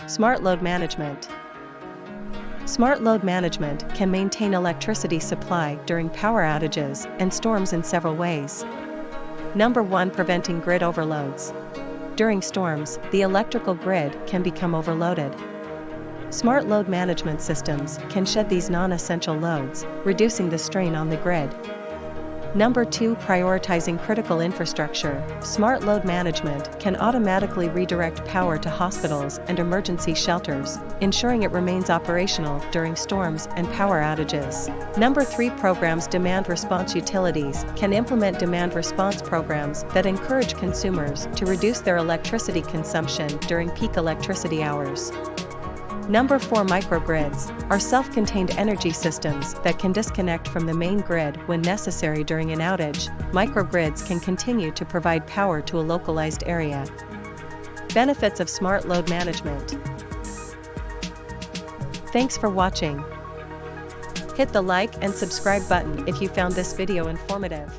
Smart load management. Smart load management can maintain electricity supply during power outages and storms in several ways. Number 1. Preventing grid overloads. During storms, the electrical grid can become overloaded. Smart load management systems can shed these non-essential loads, reducing the strain on the grid. Number 2. Prioritizing critical infrastructure. Smart load management can automatically redirect power to hospitals and emergency shelters, ensuring it remains operational during storms and power outages. Number 3. Programs. Demand response. Utilities can implement demand response programs that encourage consumers to reduce their electricity consumption during peak electricity hours. Number 4. Microgrids are self-contained energy systems that can disconnect from the main grid when necessary during an outage. Microgrids can continue to provide power to a localized area. Benefits of smart load management. Thanks for watching. Hit the like and subscribe button if you found this video informative.